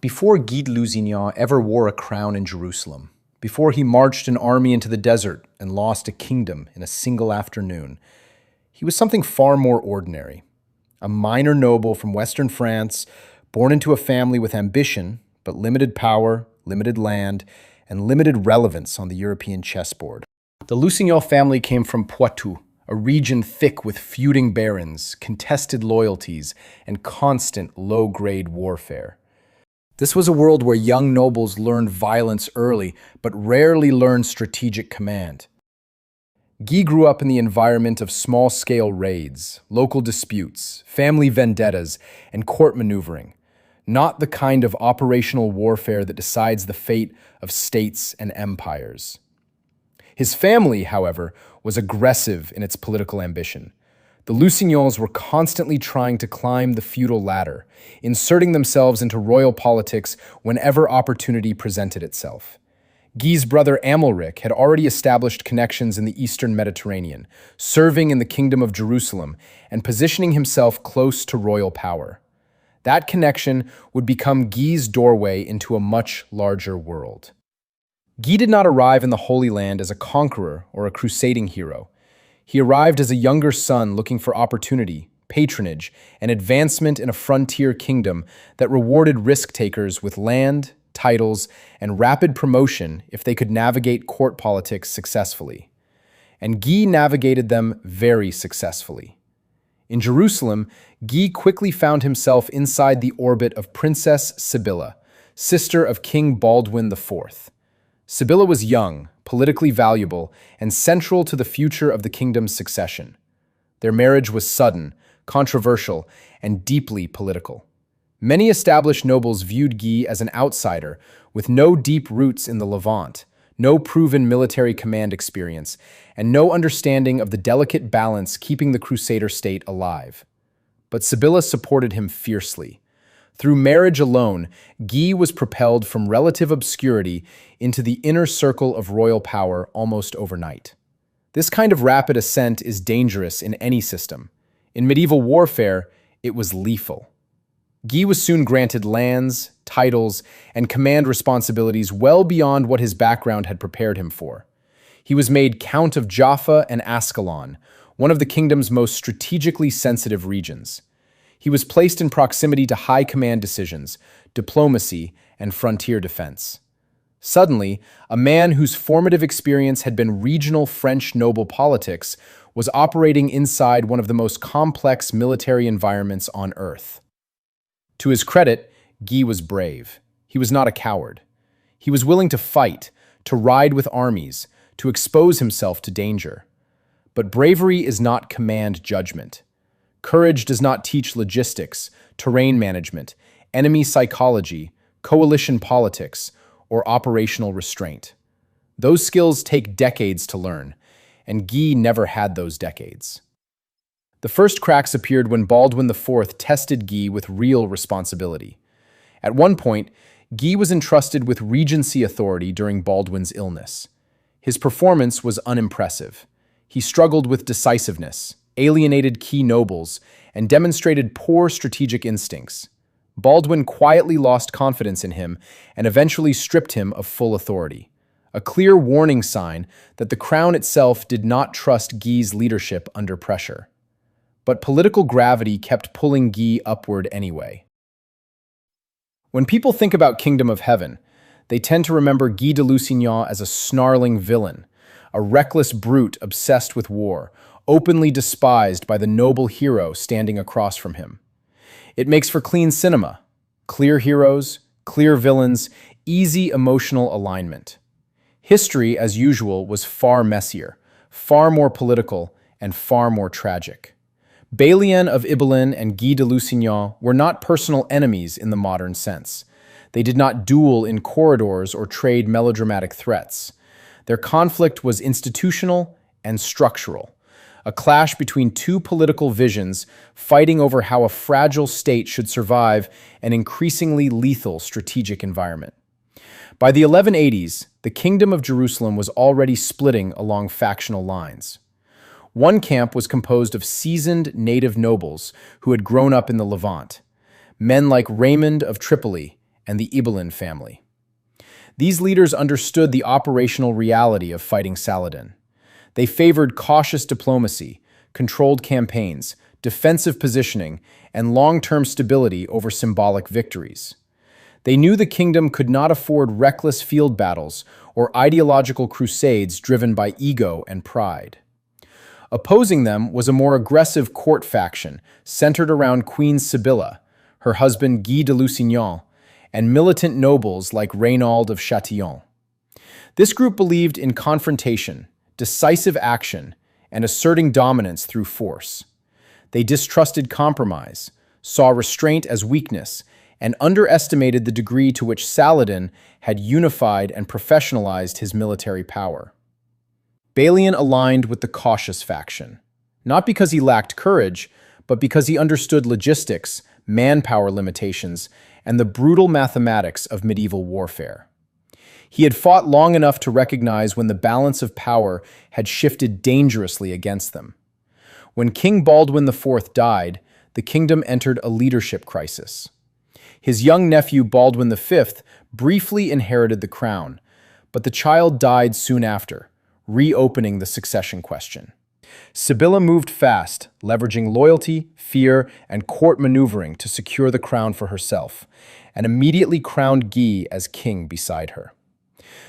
Before Guy de Lusignan ever wore a crown in Jerusalem, before he marched an army into the desert and lost a kingdom in a single afternoon, he was something far more ordinary. A minor noble from Western France, born into a family with ambition, but limited power, limited land, and limited relevance on the European chessboard. The Lusignan family came from Poitou, a region thick with feuding barons, contested loyalties, and constant low-grade warfare. This was a world where young nobles learned violence early, but rarely learned strategic command. Guy grew up in the environment of small-scale raids, local disputes, family vendettas, and court maneuvering, not the kind of operational warfare that decides the fate of states and empires. His family, however, was aggressive in its political ambition. The Lusignans were constantly trying to climb the feudal ladder, inserting themselves into royal politics whenever opportunity presented itself. Guy's brother Amalric had already established connections in the eastern Mediterranean, serving in the Kingdom of Jerusalem and positioning himself close to royal power. That connection would become Guy's doorway into a much larger world. Guy did not arrive in the Holy Land as a conqueror or a crusading hero. He arrived as a younger son looking for opportunity, patronage, and advancement in a frontier kingdom that rewarded risk-takers with land, titles, and rapid promotion if they could navigate court politics successfully. And Guy navigated them very successfully. In Jerusalem, Guy quickly found himself inside the orbit of Princess Sibylla, sister of King Baldwin IV. Sibylla was young, politically valuable, and central to the future of the kingdom's succession. Their marriage was sudden, controversial, and deeply political. Many established nobles viewed Guy as an outsider with no deep roots in the Levant, no proven military command experience, and no understanding of the delicate balance keeping the Crusader state alive. But Sibylla supported him fiercely. Through marriage alone, Guy was propelled from relative obscurity into the inner circle of royal power almost overnight. This kind of rapid ascent is dangerous in any system. In medieval warfare, it was lethal. Guy was soon granted lands, titles, and command responsibilities well beyond what his background had prepared him for. He was made Count of Jaffa and Ascalon, one of the kingdom's most strategically sensitive regions. He was placed in proximity to high command decisions, diplomacy, and frontier defense. Suddenly, a man whose formative experience had been regional French noble politics was operating inside one of the most complex military environments on Earth. To his credit, Guy was brave. He was not a coward. He was willing to fight, to ride with armies, to expose himself to danger. But bravery is not command judgment. Courage does not teach logistics, terrain management, enemy psychology, coalition politics, or operational restraint. Those skills take decades to learn, and Guy never had those decades. The first cracks appeared when Baldwin IV tested Guy with real responsibility. At one point, Guy was entrusted with regency authority during Baldwin's illness. His performance was unimpressive. He struggled with decisiveness, alienated key nobles, and demonstrated poor strategic instincts. Baldwin quietly lost confidence in him and eventually stripped him of full authority, a clear warning sign that the crown itself did not trust Guy's leadership under pressure. But political gravity kept pulling Guy upward anyway. When people think about Kingdom of Heaven, they tend to remember Guy de Lusignan as a snarling villain, a reckless brute obsessed with war, openly despised by the noble hero standing across from him. It makes for clean cinema, clear heroes, clear villains, easy emotional alignment. History, as usual, was far messier, far more political, and far more tragic. Balian of Ibelin and Guy de Lusignan were not personal enemies in the modern sense. They did not duel in corridors or trade melodramatic threats. Their conflict was institutional and structural, a clash between two political visions fighting over how a fragile state should survive an increasingly lethal strategic environment. By the 1180s, the Kingdom of Jerusalem was already splitting along factional lines. One camp was composed of seasoned native nobles who had grown up in the Levant, men like Raymond of Tripoli and the Ibelin family. These leaders understood the operational reality of fighting Saladin. They favored cautious diplomacy, controlled campaigns, defensive positioning, and long-term stability over symbolic victories. They knew the kingdom could not afford reckless field battles or ideological crusades driven by ego and pride. Opposing them was a more aggressive court faction centered around Queen Sibylla, her husband Guy de Lusignan, and militant nobles like Reynald of Châtillon. This group believed in confrontation, decisive action, and asserting dominance through force. They distrusted compromise, saw restraint as weakness, and underestimated the degree to which Saladin had unified and professionalized his military power. Balian aligned with the cautious faction, not because he lacked courage, but because he understood logistics, manpower limitations, and the brutal mathematics of medieval warfare. He had fought long enough to recognize when the balance of power had shifted dangerously against them. When King Baldwin IV died, the kingdom entered a leadership crisis. His young nephew Baldwin V briefly inherited the crown, but the child died soon after, reopening the succession question. Sibylla moved fast, leveraging loyalty, fear, and court maneuvering to secure the crown for herself, and immediately crowned Guy as king beside her.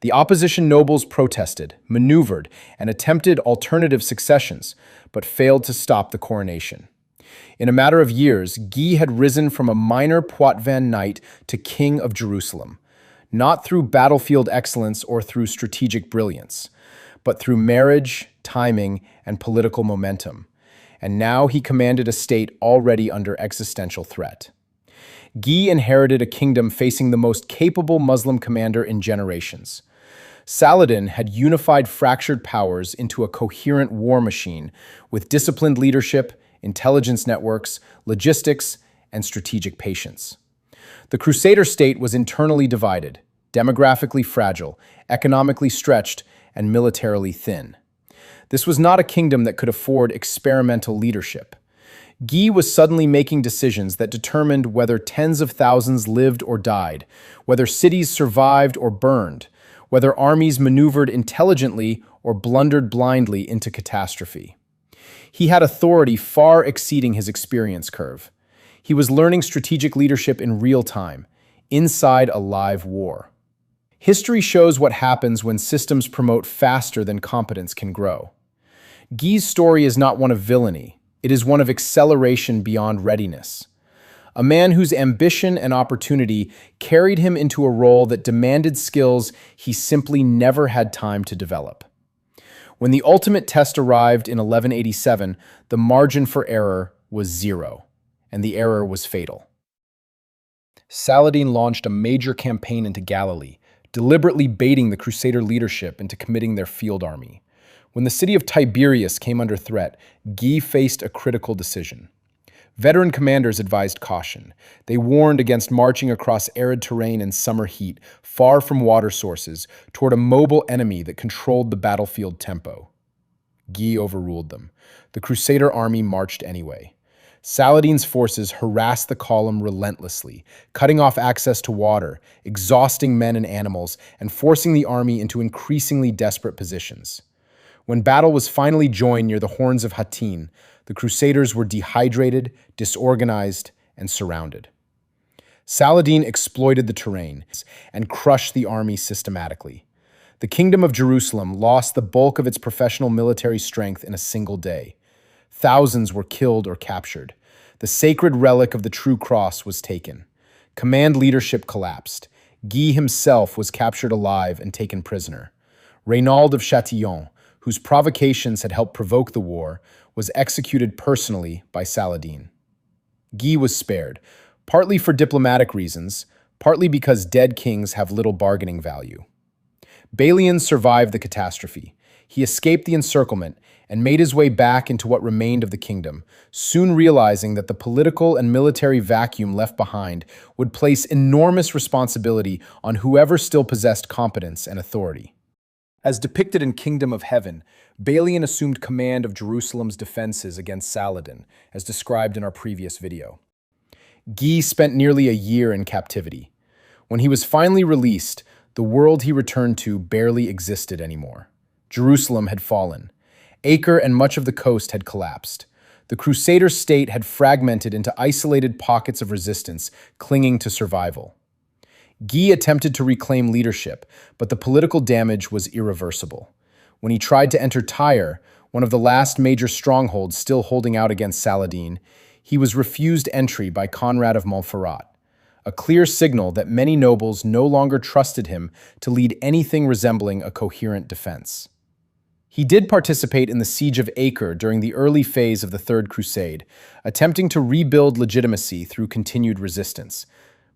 The opposition nobles protested, maneuvered, and attempted alternative successions, but failed to stop the coronation. In a matter of years, Guy had risen from a minor Poitevin knight to king of Jerusalem, not through battlefield excellence or through strategic brilliance, but through marriage, timing, and political momentum. And now he commanded a state already under existential threat. Guy inherited a kingdom facing the most capable Muslim commander in generations. Saladin had unified fractured powers into a coherent war machine with disciplined leadership, intelligence networks, logistics, and strategic patience. The Crusader state was internally divided, demographically fragile, economically stretched, and militarily thin. This was not a kingdom that could afford experimental leadership. Guy was suddenly making decisions that determined whether tens of thousands lived or died, whether cities survived or burned, whether armies maneuvered intelligently or blundered blindly into catastrophe. He had authority far exceeding his experience curve. He was learning strategic leadership in real time, inside a live war. History shows what happens when systems promote faster than competence can grow. Guy's story is not one of villainy. It is one of acceleration beyond readiness. A man whose ambition and opportunity carried him into a role that demanded skills he simply never had time to develop. When the ultimate test arrived in 1187, the margin for error was zero, and the error was fatal. Saladin launched a major campaign into Galilee, deliberately baiting the Crusader leadership into committing their field army. When the city of Tiberias came under threat, Guy faced a critical decision. Veteran commanders advised caution. They warned against marching across arid terrain in summer heat, far from water sources, toward a mobile enemy that controlled the battlefield tempo. Guy overruled them. The Crusader army marched anyway. Saladin's forces harassed the column relentlessly, cutting off access to water, exhausting men and animals, and forcing the army into increasingly desperate positions. When battle was finally joined near the horns of Hattin, the Crusaders were dehydrated, disorganized, and surrounded. Saladin exploited the terrain and crushed the army systematically. The Kingdom of Jerusalem lost the bulk of its professional military strength in a single day. Thousands were killed or captured. The sacred relic of the true cross was taken. Command leadership collapsed. Guy himself was captured alive and taken prisoner. Reynald of Châtillon, whose provocations had helped provoke the war, was executed personally by Saladin. Guy was spared, partly for diplomatic reasons, partly because dead kings have little bargaining value. Balian survived the catastrophe. He escaped the encirclement and made his way back into what remained of the kingdom, soon realizing that the political and military vacuum left behind would place enormous responsibility on whoever still possessed competence and authority. As depicted in Kingdom of Heaven, Balian assumed command of Jerusalem's defenses against Saladin, as described in our previous video. Guy spent nearly a year in captivity. When he was finally released, the world he returned to barely existed anymore. Jerusalem had fallen. Acre and much of the coast had collapsed. The Crusader state had fragmented into isolated pockets of resistance, clinging to survival. Guy attempted to reclaim leadership, but the political damage was irreversible. When he tried to enter Tyre, one of the last major strongholds still holding out against Saladin, he was refused entry by Conrad of Montferrat, a clear signal that many nobles no longer trusted him to lead anything resembling a coherent defense. He did participate in the siege of Acre during the early phase of the Third Crusade, attempting to rebuild legitimacy through continued resistance.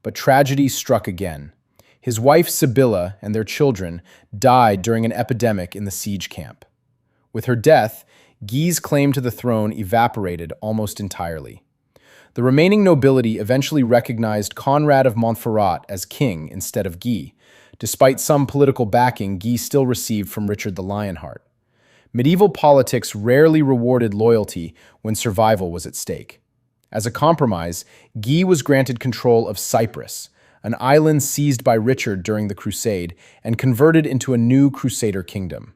But tragedy struck again. His wife Sibylla and their children died during an epidemic in the siege camp. With her death, Guy's claim to the throne evaporated almost entirely. The remaining nobility eventually recognized Conrad of Montferrat as king instead of Guy, despite some political backing Guy still received from Richard the Lionheart. Medieval politics rarely rewarded loyalty when survival was at stake. As a compromise, Guy was granted control of Cyprus, an island seized by Richard during the Crusade and converted into a new Crusader kingdom.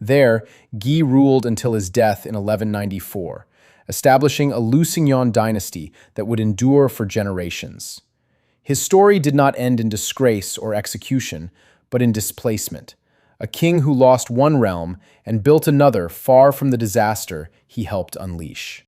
There, Guy ruled until his death in 1194, establishing a Lusignan dynasty that would endure for generations. His story did not end in disgrace or execution, but in displacement, a king who lost one realm and built another far from the disaster he helped unleash.